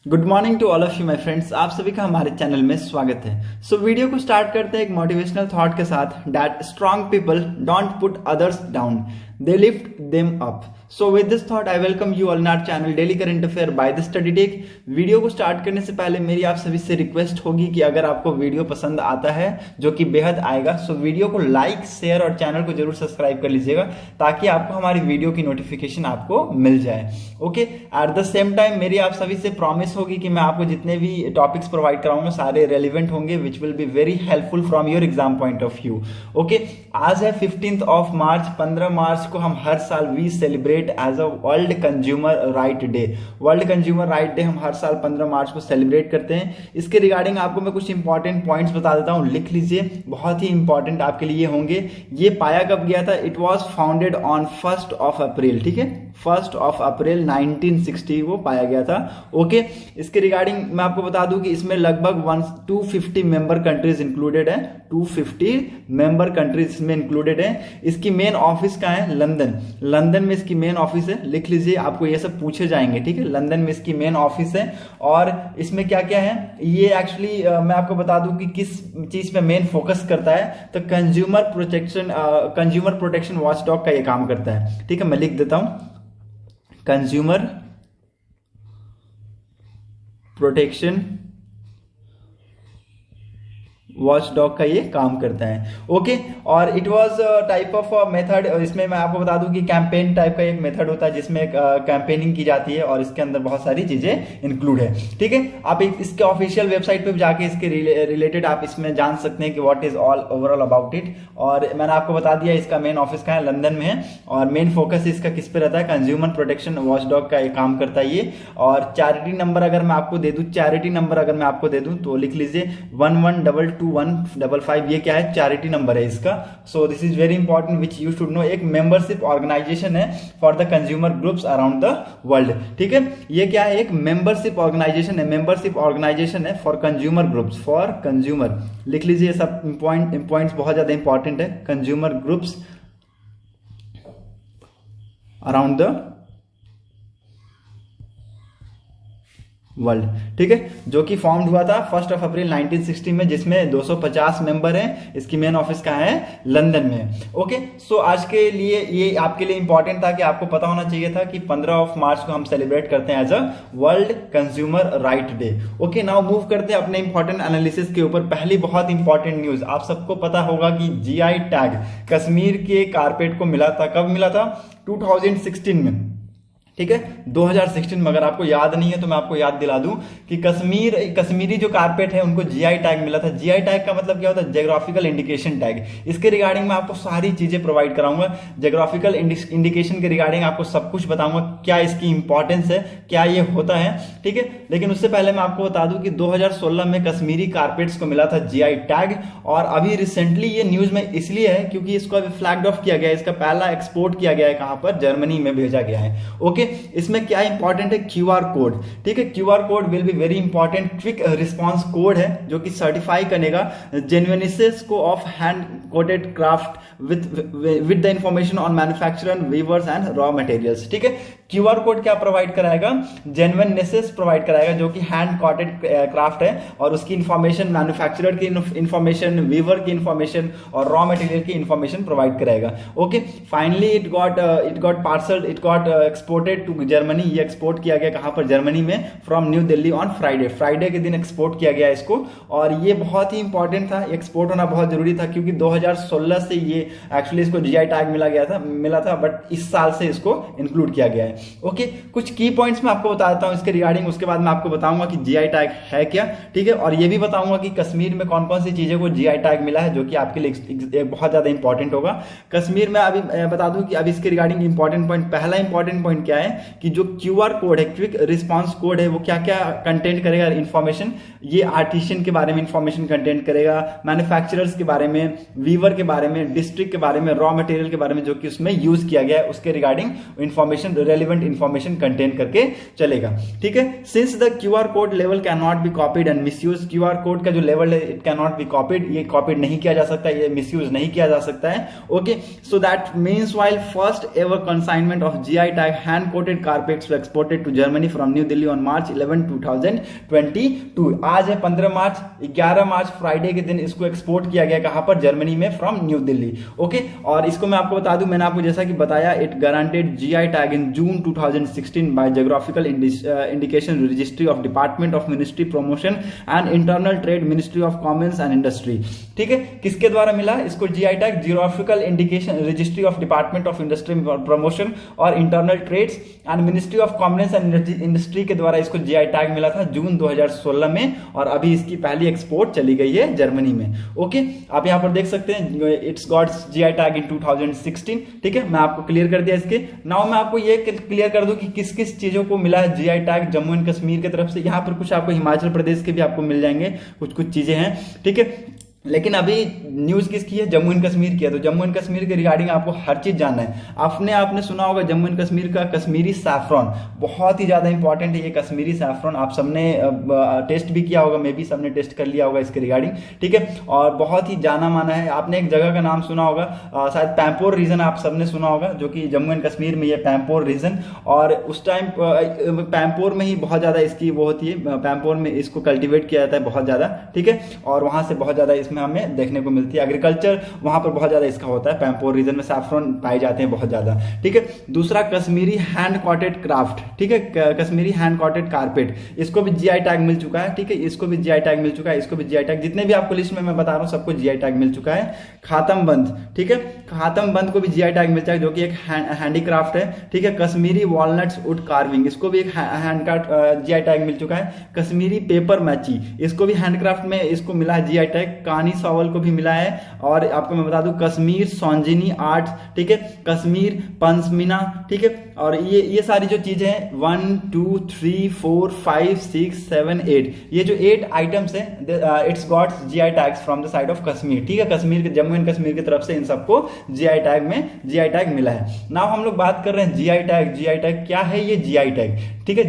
Good morning to all of you my friends. आप सभी का हमारे चैनल में स्वागत है। वीडियो को स्टार्ट करते हैं एक मोटिवेशनल थॉट के साथ। That strong people don't put others down, they lift them up. So with this thought I welcome you all in our channel Daily Current Affair by the Study Tech। Video को start करने से पहले मेरी आप सभी से request होगी कि अगर आपको वीडियो पसंद आता है, जो कि बेहद आएगा, सो वीडियो को लाइक शेयर और चैनल को जरूर सब्सक्राइब कर लीजिएगा ताकि आपको हमारी वीडियो की नोटिफिकेशन आपको मिल जाए। Okay, at the same time मेरी आप सभी से प्रॉमिस होगी कि मैं आपको जितने भी टॉपिक्स प्रोवाइड कराऊंगा सारे रेलिवेंट होंगे, which will be very helpful from your exam point of view. Okay, आज है 15 मार्च। 15 मार्च को हम हर साल we celebrate as a world consumer right day. World consumer right day हम हर साल 15 मार्च को सेलिब्रेट करते हैं। इसके रिगार्डिंग आपको मैं कुछ इंपॉर्टेंट पॉइंट्स बता देता हूं, लिख लीजिए, बहुत ही इंपॉर्टेंट आपके लिए होंगे। ये पाया कब गया था? इट वॉज फाउंडेड ऑन 1 अप्रैल। ठीक है, 1 अप्रैल 1960 वो पाया गया था। ओके, इसके रिगार्डिंग मैं आपको बता दूं कि इसमें लगभग 250 मेंबर कंट्रीज इंक्लूडेड है। 250 मेंबर कंट्रीज इसमें इंक्लूडेड है। इसकी मेन ऑफिस कहाँ है? लंदन में इसकी मेन ऑफिस है। लिख लीजिए, आपको ये सब पूछे जाएंगे। ठीक है, लंदन में इसकी मेन ऑफिस है। और इसमें क्या क्या है ये एक्चुअली मैं आपको बता दूं कि किस चीज पे मेन फोकस करता है। तो कंज्यूमर प्रोटेक्शन वॉचडॉग का ये काम करता है। ठीक है, मैं लिख देता हूं, कंज्यूमर प्रोटेक्शन वॉचडॉग का ये काम करता है। ओके, और it was type of method. इसमें मैं आपको बता दूं कि कैंपेन टाइप का एक मेथड होता है जिसमें कैंपेनिंग की जाती है और इसके अंदर बहुत सारी चीजें इंक्लूड है। ठीक है, आप इसके ऑफिशियल वेबसाइट पे जाके इसके रिलेटेड आप इसमें जान सकते हैं कि what is all overall about it. और मैंने आपको बता दिया इसका मेन ऑफिस कहाँ है? लंदन में है। और मेन फोकस इसका किस पे रहता है? कंज्यूमर प्रोटेक्शन वॉचडॉग का ये काम करता है ये। और चैरिटी नंबर अगर मैं आपको दे दूं, तो लिख लीजिए 11221555। ये क्या है? चैरिटी नंबर है इसका। सो this is very important which you should no. एक मेंबरशिप ऑर्गेनाइजेशन है for the consumer groups around the world. ठीक है, ये क्या है? एक मेंबरशिप ऑर्गेनाइजेशन है for consumer groups, for consumer. लिख लीजिए, सब पॉइंट्स बहुत ज्यादा इंपॉर्टेंट है। Consumer groups around the world. ठीक है, जो कि फॉर्म हुआ था 1 अप्रैल 1960 में, जिसमें 250 मेंबर हैं। इसकी मेन ऑफिस कहाँ है? लंदन में। ओके, सो आज के लिए ये आपके लिए इंपॉर्टेंट था कि आपको पता होना चाहिए था कि 15 मार्च को हम सेलिब्रेट करते हैं as a world consumer right day. Okay, now move करते हैं अपने इंपॉर्टेंट एनालिसिस के ऊपर। पहली बहुत इंपॉर्टेंट न्यूज, आप सबको पता होगा कि जीआई टैग कश्मीर के कारपेट को मिला था। कब मिला था? 2016 में। ठीक है, 2016 में। अगर आपको याद नहीं है तो मैं आपको याद दिला दूं कि कश्मीरी जो कारपेट है उनको जीआई टैग मिला था। जीआई टैग का मतलब क्या होता है? Geographical indication tag. इसके रिगार्डिंग मैं आपको सारी चीजें प्रोवाइड कराऊंगा। ज्योग्राफिकल इंडिकेशन के रिगार्डिंग आपको सब कुछ बताऊंगा, क्या इसकी इंपॉर्टेंस है, क्या ये होता है। ठीक है, लेकिन उससे पहले मैं आपको बता दूं कि 2016 में कश्मीरी कारपेट्स को मिला था जीआई टैग। और अभी रिसेंटली ये न्यूज में इसलिए है क्योंकि इसको अभी फ्लैग्ड ऑफ किया गया है। इसका पहला एक्सपोर्ट किया गया है कहां पर? जर्मनी में भेजा गया है। ओके, इसमें क्या इंपॉर्टेंट है? QR code. ठीक है, QR code will be very important. Quick response code है जो कि सर्टिफाई करेगा जेन्युइननेस को of hand knotted craft with the information on manufacturer, weavers and raw materials. ठीक है, क्यूआर कोड क्या प्रोवाइड कराएगा? जेन्युइननेस प्रोवाइड कराएगा, जो कि हैंड कोटेड क्राफ्ट है और उसकी इंफॉर्मेशन, मैन्युफैक्चरर की इंफॉर्मेशन, वीवर की इंफॉर्मेशन और रॉ मटेरियल की इंफॉर्मेशन प्रोवाइड करेगा। Okay, finally it got exported to Germany. ये एक्सपोर्ट किया गया कहां पर? जर्मनी में, from New Delhi on Friday के दिन एक्सपोर्ट किया गया इसको। और ये बहुत ही इंपॉर्टेंट था, एक्सपोर्ट होना बहुत जरूरी था क्योंकि 2016 से ये एक्चुअली इसको जीआई टैग मिला था, बट इस साल से इसको इंक्लूड किया गया है। ओके, कुछ की पॉइंट्स मैं आपको बता देता हूं इसके रिगार्डिंग, उसके बाद मैं आपको बताऊंगा कि जीआई टैग है क्या। ठीक है, और ये भी बताऊंगा कि कश्मीर में कौन कौन सी चीजें को जीआई टैग मिला है, जो कि आपके लिए बहुत ज्यादा इंपॉर्टेंट होगा। कश्मीर में अभी बता दूं कि अभी इसके रिगार्डिंग इंपॉर्टेंट पॉइंट, पहला इंपॉर्टेंट पॉइंट क्या है कि जो क्यूआर कोड है, क्विक रिस्पांस कोड है, वो क्या क्या कंटेंट करेगा? इंफॉर्मेशन। ये आर्टिशियन के बारे में इंफॉर्मेशन कंटेंट करेगा, मैन्युफैक्चरर्स के बारे में, वीवर के बारे में, डिस्ट्रिक्ट के बारे में, रॉ मटेरियल के बारे में जो कि उसमें यूज किया गया है, उसके regarding information, relevant relevant information contain करके चलेगा। ठीक है, since the QR code level can not be copied and misuse, QR code का जो लेवल है it can not be copied, ये कॉपीड नहीं किया जा सकता, ये मिसयूज नहीं किया जा सकता है। Okay, so that means while first ever consignment of GI tag hand knotted carpets were exported to Germany from New Delhi on March 11, 2022। आज है 15 मार्च, 11 मार्च फ्राइडे के दिन इसको एक्सपोर्ट किया गया, कहां पर, जर्मनी में, फ्रॉम न्यू दिल्ली। ओके, और इसको मैं आपको बता दूं, मैंने आपको जैसा कि बताया, it guaranteed GI tag in June 2016 by geographical indication registry of department of ministry promotion and internal trade, ministry of commerce and industry. ठीक है, किसके द्वारा मिला इसको GI tag? Geographical indication registry of department of industry promotion और internal trades and ministry of commerce and industry के द्वारा इसको जीआई टैग मिला था जून 2016 में, और अभी इसकी पहली एक्सपोर्ट चली गई है जर्मनी में। ओके, आप यहां पर देख सकते हैं इट्स गॉट जीआई टैग इन 2016। ठीक है, मैं आपको क्लियर कर दिया इसके। नाउ मैं आपको ये क्लियर कर दूं कि किस किस चीजों को मिला है GI tag Jammu and Kashmir की तरफ से। यहां पर कुछ आपको हिमाचल प्रदेश के भी आपको मिल जाएंगे, कुछ चीजें हैं। ठीक है, लेकिन अभी न्यूज किसकी है? जम्मू एंड कश्मीर की है। तो जम्मू एंड कश्मीर के रिगार्डिंग आपको हर चीज जानना है। आपने सुना होगा जम्मू एंड कश्मीर का कश्मीरी सैफरॉन बहुत ही ज्यादा इंपॉर्टेंट है। ये कश्मीरी सैफरॉन आप सबने टेस्ट भी किया होगा, मे भी सबने टेस्ट कर लिया होगा इसके रिगार्डिंग। ठीक है, और बहुत ही जाना माना है। आपने एक जगह का नाम सुना होगा, शायद पैम्पोर रीजन आप सबने सुना होगा, जो कि जम्मू एंड कश्मीर में ये पैम्पोर रीजन, और उस टाइम पैम्पोर में ही बहुत ज्यादा इसकी वो होती है, पैम्पोर में इसको कल्टिवेट किया जाता है बहुत ज्यादा। ठीक है, और वहां से बहुत ज्यादा इसमें हमें देखने को मिलती है, एग्रीकल्चर वहां पर बहुत ज्यादा इसका होता है। पैम्पोर रीजन में सैफरॉन पाए जाते हैं बहुत ज्यादा। ठीक है, दूसरा कश्मीरी हैंड कॉटेड क्राफ्ट। ठीक है, कश्मीरी हैंड कॉटेड कारपेट, इसको भी जीआई टैग मिल चुका है। ठीक है, इसको भी जीआई टैग मिल चुका है, इसको भी जीआई टैग, जितने भी आपको लिस्ट में मैं बता रहा हूं सबको जीआई टैग मिल चुका है। खातम बंद, ठीक है, खातम बंद को भी जीआई टैग मिलता है, जो कि एक हैंडीक्राफ्ट है। ठीक है, कश्मीरी वॉलनट्स वुड कार्विंग, इसको भी एक हैंड का जीआई टैग मिल चुका है। कश्मीरी पेपर मैची, इसको भी हैंडक्राफ्ट में इसको मिला है जीआई टैग। कानी सॉवल को भी मिला है। और आपको मैं बता दूं कश्मीर सौंजिनी आर्ट, ठीक है, कश्मीर पंचमीना। ठीक है, और ये सारी जो चीजें हैं 1 2 3 4 5 6 7 8, ये जो 8 आइटम्स है it's got GI tags from the side of Kashmir. ठीक है, कश्मीर के, जम्मू एंड कश्मीर की तरफ से इन सबको जीआई टैग मिला है। नाउ हम लोग बात कर रहे हैं जीआई टैग। जीआई टैग क्या है? ये जीआई टैग, ठीक है,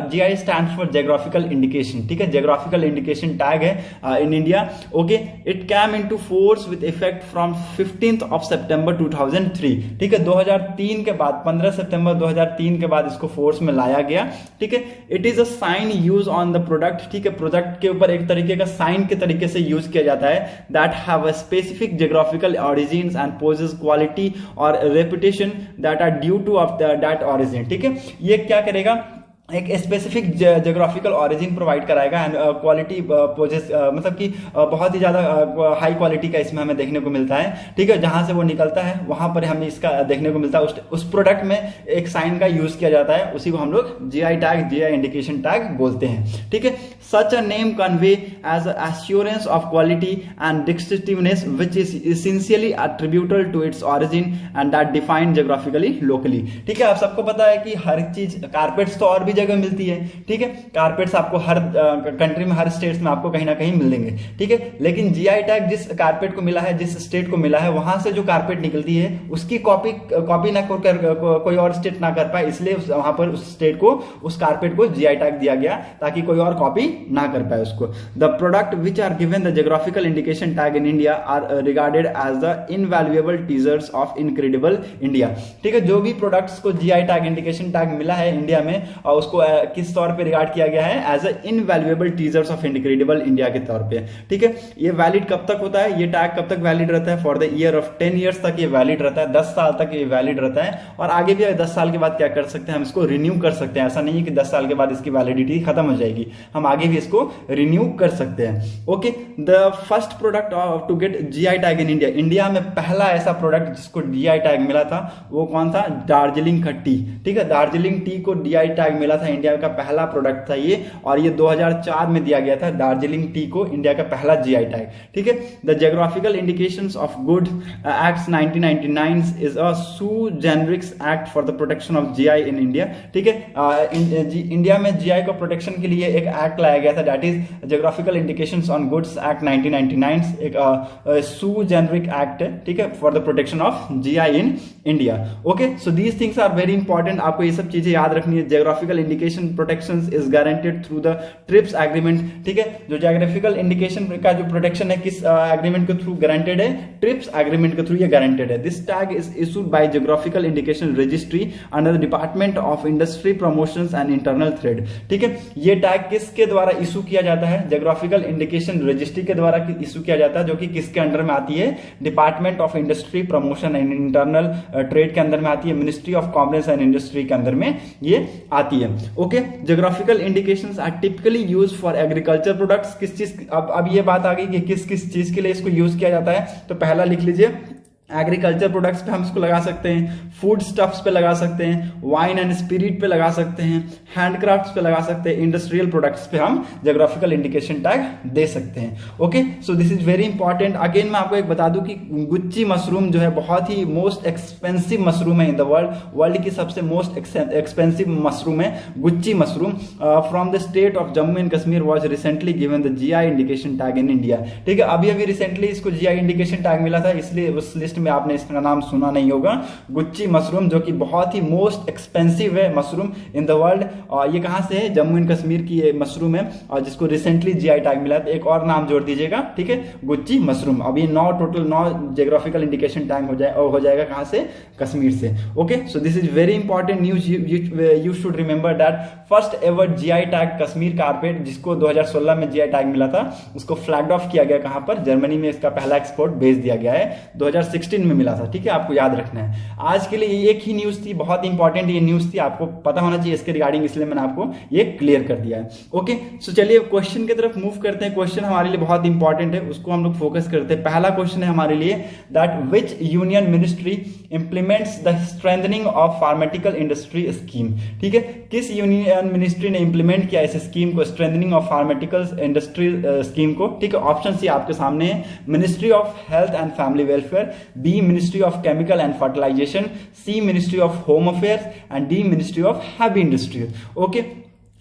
GI stands for geographical indication. ठीक है, ज्योग्राफिकल इंडिकेशन टैग है in India. Okay, it came into force with effect from 15th of September 2003। ठीक है, 2003 के बाद, 15 सितंबर 2003 के बाद इसको फोर्स में लाया गया। ठीक है, it is a sign use on the product. ठीक है, प्रोडक्ट के ऊपर एक तरीके का साइन के तरीके से यूज किया जाता है, that have a specific geographical origins and posses quality और reputation that are due to of that origin. ठीक है, ये क्या करेगा? एक स्पेसिफिक ज्योग्राफिकल ऑरिजिन प्रोवाइड कराएगा एंड क्वालिटी पोजेस, मतलब कि बहुत ही ज्यादा हाई क्वालिटी का इसमें हमें देखने को मिलता है। ठीक है, जहां से वो निकलता है वहां पर हमें इसका देखने को मिलता है। उस प्रोडक्ट में एक साइन का यूज किया जाता है, उसी को हम लोग GI tag, GI indication tag बोलते हैं। ठीक है, such a name convey as assurance of quality and distinctiveness which is essentially attributable to its origin and that defined geographically locally. ठीक है, आप सबको पता है कि हर चीज, कारपेट्स तो और भी जगह मिलती है। ठीक है, कारपेट्स आपको हर कंट्री में, हर स्टेट्स में आपको कहीं ना कहीं मिलेंगे। ठीक है, लेकिन जीआई टैग जिस कारपेट को मिला है, जिस स्टेट को मिला है, वहां से जो कारपेट निकलती है उसकी कॉपी ना कर कोई और स्टेट ना कर पाए, इसलिए वहां पर उस स्टेट को, उस कारपेट को जीआई टैग दिया गया ताकि कोई और कॉपी ना कर पाए उसको। The product which are given the geographical indication tag in India are regarded as the invaluable treasures of incredible India. ठीक है, जो भी प्रोडक्ट्स को जीआई टैग, इंडिकेशन टैग मिला है इंडिया में, और उसको किस तौर पे रिगार्ड किया गया है? As a invaluable treasures of incredible India के तौर पे। ठीक है, ये वैलिड कब तक होता है? ये टैग कब तक वैलिड रहता है? For the year of 10 years तक ये वैलिड रहता है, 10 साल तक ये वैलिड रहता है। और आगे भी 10 साल के बाद क्या कर सकते हैं? हम इसको रिन्यू कर सकते हैं। ऐसा नहीं है कि 10 साल के बाद इसकी वैलिडिटी खत्म हो जाएगी, हम आगे भी इसको रिन्यू कर सकते हैं। Okay, the first product to get GI tag in India, India में पहला ऐसा प्रोडक्ट जिसको जीआई टैग मिला था वो कौन था? दार्जिलिंग का टी। ठीक है, दार्जिलिंग टी को जीआई टैग मिला मिला था, इंडिया का पहला प्रोडक्ट था ये, और ये 2004 में दिया गया था दार्जिलिंग टी को इंडिया का पहला जीआई टैग। ठीक है, the geographical indications of good act 1999 is a sui generis act for the protection of GI in India. ठीक है, इंडिया में जीआई को प्रोटेक्शन के लिए एक एक्ट लाया गया था, that is geographical indications on goods act 1999, एक सू जेनरिक एक्ट है, ठीक है, for the protection of GI in India. Okay, so these things are very important, आपको ये सब चीजें याद रखनी है। Geographical indication protection is guaranteed through the TRIPS agreement. ठीक है, जो जियोग्राफिकल इंडिकेशन का जो प्रोटेक्शन है किस एग्रीमेंट के थ्रू गारंटेड है, ट्रिप्स एग्रीमेंट के थ्रू ये गारंटेड है। This tag is issued by geographical indication registry under the department of industry promotions and internal trade. ठीक है, ये टैग किसके द्वारा इशू किया जाता है, जियोग्राफिकल इंडिकेशन रजिस्ट्री के द्वारा इशू किया जाता है, जो कि किसके अंडर में आती है, department of industry promotion and internal trade के अंदर में आती है, ministry of commerce and industry के अंदर में ये आती है। Okay, geographical indications are typically used for agriculture products. किस चीज, अब ये बात आ गई कि किस किस चीज के लिए इसको यूज किया जाता है, तो पहला लिख लीजिए, एग्रीकल्चर प्रोडक्ट्स पे हम इसको लगा सकते हैं, फूड स्टफ्स पे लगा सकते हैं, वाइन एंड स्पिरिट पे लगा सकते हैं, हैंडक्राफ्ट्स पे लगा सकते हैं, इंडस्ट्रियल प्रोडक्ट्स पे हम जियोग्राफिकल इंडिकेशन टैग दे सकते हैं। Okay, so this is very important. Again मैं आपको एक बता दूं कि गुच्ची मशरूम जो है बहुत ही मोस्ट एक्सपेंसिव मशरूम है इन द वर्ल्ड की सबसे मोस्ट एक्सपेंसिव मशरूम है Gucci mushroom. From the state of Jammu and Kashmir was recently given the GI indication tag in India. ठीक है, अभी रिसेंटली इसको जीआई इंडिकेशन टैग मिला था, इसलिए उस लिस्ट में आपने इसका नाम सुना नहीं होगा, गुच्ची मशरूम, जो कि बहुत ही मोस्ट एक्सपेंसिव है मशरूम इन द वर्ल्ड। और ये कहां से है, जम्मू एंड कश्मीर की ये मशरूम है, और जिसको रिसेंटली जीआई टैग मिला है। एक और नाम जोड़ दीजिएगा, ठीक है, गुच्ची मशरूम। अभी टोटल 9 जियोग्राफिकल इंडिकेशन टैग हो जाएगा, कहां से, कश्मीर से। Okay, so this is very important news, you should remember that first ever GI tag Kashmir carpet, जिसको 2016 में जीआई टैग मिला था, उसको फ्लैग्ड ऑफ किया गया, कहां पर, जर्मनी में इसका पहला एक्सपोर्ट भेज दिया गया है, 2016 में मिला था। ठीक है, आपको याद रखना है। आज के लिए एक ही न्यूज थी, बहुत इंपॉर्टेंट ये न्यूज थी, आपको पता होना चाहिए इसके रिगार्डिंग, इसलिए मैंने आपको ये क्लियर कर दिया है। ओके, सो चलिए क्वेश्चन की तरफ मूव करते हैं। क्वेश्चन हमारे लिए बहुत इंपॉर्टेंट है, उसको हम लोग फोकस करते हैं। पहला क्वेश्चन है हमारे लिए, that which union ministry implements the strengthening of pharmaceutical industry scheme. ठीक है, किस यूनियन मिनिस्ट्री ने इंप्लीमेंट किया इस स्कीम को, strengthening of pharmaceutical industry scheme को। ठीक है, ऑप्शन सी आपके सामने है, ministry of health and family welfare, B ministry of chemical and fertilization, C ministry of home affairs, and D ministry of heavy industries. Okay,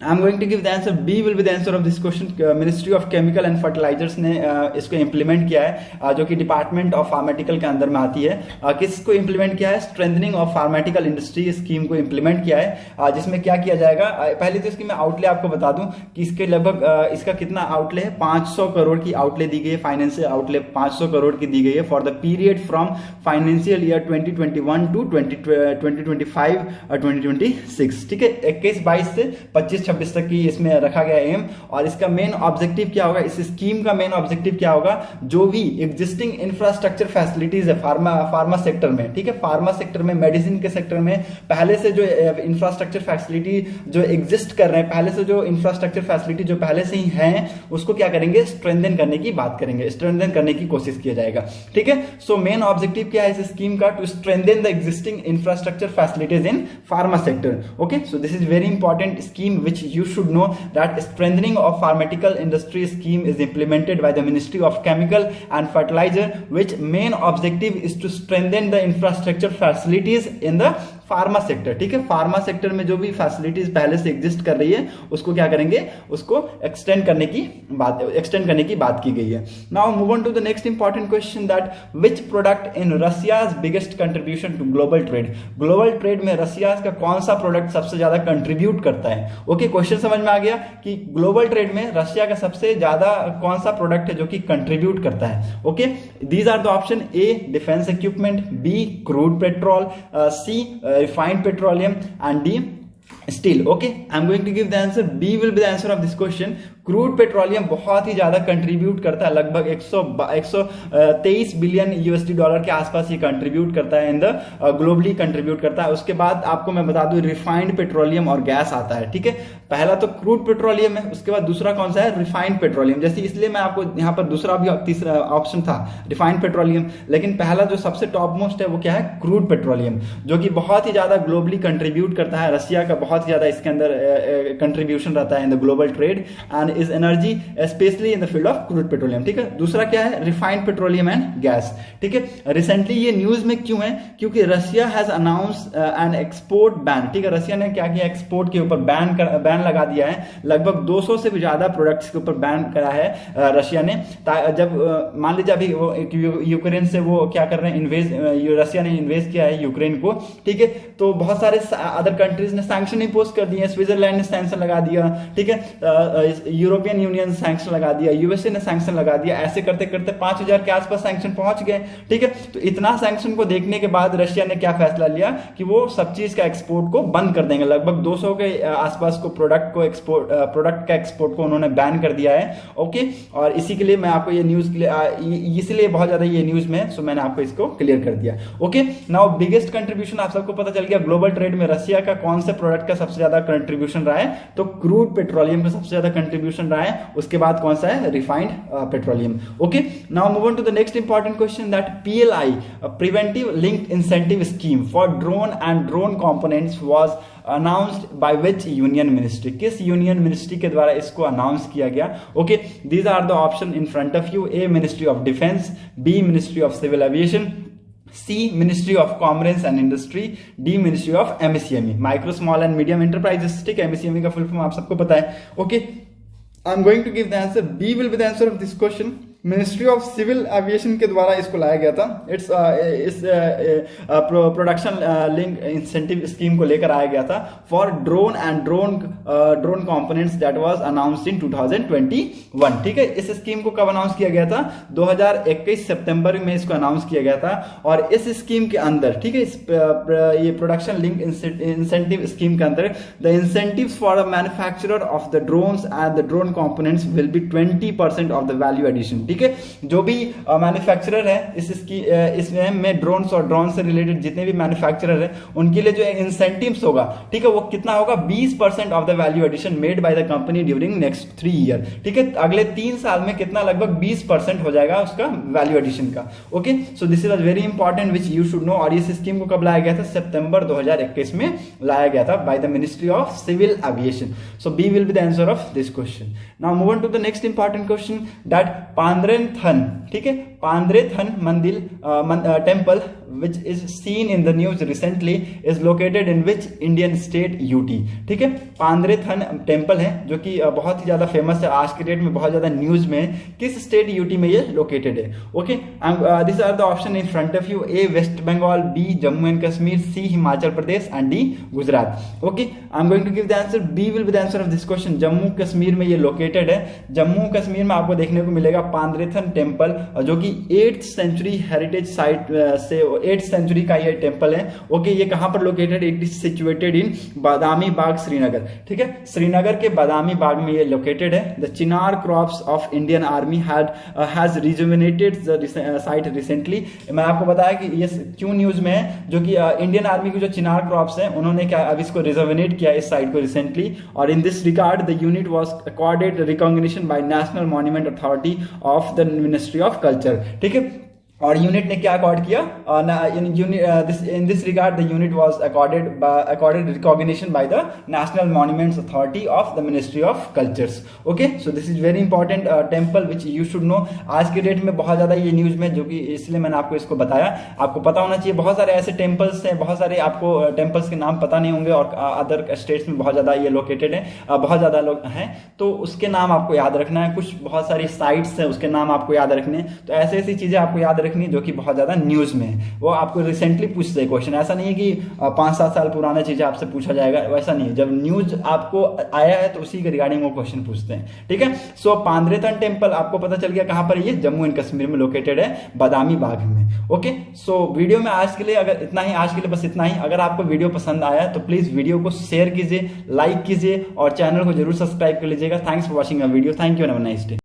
I'm going to give the answer. B will be the answer of this question. Ministry of chemical and fertilisers ने इसको implement किया है, जो कि department of pharmaceutical के अंदर में आती है। किसको इंप्लीमेंट किया है, strengthening of pharmaceutical industry scheme को इंप्लीमेंट किया है, जिसमें क्या किया जाएगा। पहले तो इसकी मैं आउटले आपको बता दूं कि इसके लगभग इसका कितना आउटले है, 500 करोड़ की आउटले दी गई है, फाइनेंशियल आउटले 500 करोड़ की दी गई है for the period from financial year 2021 to 2025 और 2026। ठीक है, 21-22 से 25-26 तक की इसमें रखा गया एम। और इसका मेन ऑब्जेक्टिव क्या होगा, इस स्कीम का मेन ऑब्जेक्टिव क्या होगा, जो भी एग्जिस्टिंग इंफ्रास्ट्रक्चर फैसिलिटीज है फार्मा सेक्टर में, ठीक है, फार्मा सेक्टर में, मेडिसिन के सेक्टर में पहले से जो इंफ्रास्ट्रक्चर फैसिलिटी जो एग्जिस्ट कर रहे हैं, पहले से जो इंफ्रास्ट्रक्चर फैसिलिटी जो पहले से ही है, उसको क्या करेंगे, स्ट्रेंथन करने की बात करेंगे, स्ट्रेंथन करने की कोशिश किया जाएगा। ठीक है, सो मेन ऑब्जेक्टिव क्या है इस स्कीम का, to strengthen the existing infrastructure facilities in pharma sector. Okay, so this is very important scheme which you should know that strengthening of pharmaceutical industry scheme is implemented by the Ministry of Chemical and Fertilizer, which main objective is to strengthen the infrastructure facilities in the pharma sector. ठीक है, pharma sector में जो भी facilities पहले से exist कर रही है, उसको क्या करेंगे, उसको एक्सटेंड करने की बात की गई है। Now move on to the next important question, that which product in Russia's biggest contribution to global trade. Global trade में रशिया का कौन सा प्रोडक्ट सबसे ज्यादा कंट्रीब्यूट करता है। ओके, क्वेश्चन समझ में आ गया कि ग्लोबल ट्रेड में रशिया का सबसे ज्यादा कौन सा प्रोडक्ट है जो कि कंट्रीब्यूट करता है। Okay, these are the option, A defence equipment, B crude petrol, C refined petroleum, and D steel. Okay, I'm going to give the answer. B will be the answer of this question. Crude petroleum बहुत ही ज्यादा contribute करता है, लगभग 123 billion USD dollar के आसपास ये contribute करता है, इन द ग्लोबली कंट्रीब्यूट करता है। उसके बाद आपको मैं बता दूं रिफाइंड पेट्रोलियम और गैस आता है। ठीक है, पहला तो क्रूड पेट्रोलियम है, उसके बाद दूसरा कौन सा है, रिफाइंड पेट्रोलियम। जैसे इसलिए मैं आपको यहाँ पर दूसरा भी तीसरा ऑप्शन था रिफाइंड पेट्रोलियम, लेकिन पहला जो सबसे टॉप मोस्ट है वो क्या है, क्रूड पेट्रोलियम, जो कि बहुत ही ज्यादा ग्लोबली कंट्रीब्यूट करता है। रशिया का बहुत ही ज्यादा इसके अंदर कंट्रीब्यूशन रहता है in the global trade and is energy specially in the field of crude petroleum. ठीक है, दूसरा क्या है, रिफाइंड पेट्रोलियम एंड गैस। ठीक है, रिसेंटली ये न्यूज में क्यों है, क्योंकि Russia has announce an export ban. ठीक है, रशिया ने क्या किया, एक्सपोर्ट के ऊपर बैन लगा दिया है। लगभग 200 से भी ज्यादा प्रोडक्ट्स के ऊपर बैन करा है रशिया ने। जब मान लीजिए अभी वो यूक्रेन से वो क्या कर रहे हैं, रशिया ने इन्वेस्ट किया है यूक्रेन को। ठीक है, तो बहुत सारे अदर कंट्रीज ने सैंक्शन इंपोज कर दिए, स्विट्जरलैंड ने सैंक्शन लगा दिया। ठीक है, यूरोपियन यूनियन सैंक्शन लगा दिया, यूएसए ने सैंक्शन लगा दिया। ऐसे करते करते 5000 के आसपास सैंक्शन पहुंच गए। ठीक है, तो इतना सैंक्शन को देखने के बाद रशिया ने क्या फैसला लिया कि वो सब चीज का एक्सपोर्ट को बंद कर देंगे। लगभग 200 के आसपास को प्रोडक्ट का एक्सपोर्ट को उन्होंने बैन कर दिया है। ओके, और इसी के लिए मैं आपको ये न्यूज इसलिए बहुत ज्यादा ये न्यूज में है, सो मैंने आपको इसको क्लियर कर दिया। ओके, नाउ बिगेस्ट कंट्रीब्यूशन आप सबको पता चल गया ग्लोबल ट्रेड में रशिया का कौन से प्रोडक्ट का सबसे ज्यादा कंट्रीब्यूशन रहा है, तो क्रूड पेट्रोलियम का सबसे ज्यादा कंट्रीब्यूशन रहा है। उसके बाद कौन सा है, refined petroleum. Okay, now move on to the next important question that PLI preventive linked incentive scheme for drone and drone components was announced by which union ministry. किस यूनियन मिनिस्ट्री के द्वारा इसको अनाउंस किया गया। Okay, these are the option in front of you. A ministry of defence, B ministry of civil aviation, C ministry of commerce and industry, D ministry of MSME, micro small and medium enterprises. ठीक है, MSME का full form आप सबको पता है। Okay, I am going to give the answer. B will be the answer of this question. Ministry of civil aviation के द्वारा इसको लाया गया था। इस प्रोडक्शन लिंक इंसेंटिव स्कीम को लेकर आया गया था for drone and drone components that was announced in 2021। ठीक है, इस स्कीम को कब अनाउंस किया गया था, 2021 सितंबर में इसको अनाउंस किया गया था। और इस स्कीम के अंदर, ठीक है, ये प्रोडक्शन लिंक इंसेंटिव स्कीम के अंदर the incentives for a manufacturer of the drones and the drone components will be 20% of the value addition. ठीक है, जो भी मैन्युफैक्चरर है इसमें ड्रोन्स और ड्रोन से रिलेटेड जितने भी मैन्युफैक्चरर है उनके लिए जो इंसेंटिव्स होगा, ठीक है, वो कितना होगा, 20% of the value addition made by the company during next 3 year. ठीक है, अगले 3 साल में कितना, लगभग 20% हो जाएगा उसका वैल्यू एडिशन का। Okay, so this is very important which you should no. और इस स्कीम को कब लाया गया था, सितंबर 2021 में लाया गया था by the ministry of civil aviation. So B will be the answer of this question. Now move on to the next important question that Pandrethan, ठीक है, पांद्रेथन मंदिर temple which is seen in the news recently is located in which Indian state UT। ठीक है, पांद्रेथन temple है जो कि बहुत ही ज्यादा फेमस है, आज के डेट में बहुत ज्यादा न्यूज में। किस स्टेट यूटी में ये लोकेटेड है। Okay, this are the option in front of you. A West Bengal, B Jammu and Kashmir, C Himachal Pradesh and D Gujarat. Okay, I am going to give the answer. B will be the answer of this question. Jammu Kashmir में ये located है। जम्मू कश्मीर में आपको देखने को मिलेगा पांद्रेथन temple, जो कि 8th सेंचुरी हेरिटेज साइट से 8th सेंचुरी का ये टेम्पल है। ओके, ये कहां पर located, it is situated in Badami Bagh, Srinagar. ठीक है, श्रीनगर के बादामी बाग में ये लोकेटेड है। The Chinar crops of Indian army has rejuvenated the site recently. मैं आपको बताया कि ये क्यों न्यूज में है, जो कि इंडियन आर्मी की जो चिनार क्रॉप्स है उन्होंने क्या अब इसको रिजुविनेट किया इस साइट को रिसेंटली। और in this regard the unit was accorded recognition by national monument authority of the ministry of culture. ठीक है, और यूनिट ने क्या अकॉर्ड किया, in this regard the unit was accorded recognition by the national monuments authority of the ministry of cultures. Okay, so this is very important temple which you should know. आज के date में बहुत ज्यादा ये news में, जो कि इसलिए मैंने आपको इसको बताया, आपको पता होना चाहिए। बहुत सारे ऐसे टेम्पल्स हैं, बहुत सारे आपको टेम्पल्स के नाम पता नहीं होंगे और अदर स्टेट्स में बहुत ज्यादा ये लोकेटेड है, बहुत ज्यादा लोग हैं, तो उसके नाम आपको याद रखना है। कुछ बहुत सारी साइट्स हैं, उसके नाम आपको याद रखने हैं। तो ऐसी ऐसी चीजें आपको याद रखनी जो कि बहुत ज्यादा न्यूज में है, वो आपको रिसेंटली पूछते हैं क्वेश्चन। ऐसा नहीं है कि 5-7 साल पुराना चीजें आपसे पूछा जाएगा, वैसा नहीं है। जब न्यूज आपको आया है तो उसी के रिगार्डिंग वो क्वेश्चन पूछते हैं। ठीक है, सो पांद्रेथन टेम्पल आपको पता चल गया कहां पर है, ये जम्मू एंड कश्मीर में लोकेटेड है, बादामी बाग में। ओके, सो वीडियो में आज के लिए अगर इतना ही, आज के लिए बस इतना ही। अगर आपको वीडियो पसंद आया तो प्लीज वीडियो को शेयर कीजिए, लाइक कीजिए और चैनल को जरूर सब्सक्राइब कर लीजिएगा। Thanks for watching a video. Thank you and have a nice day.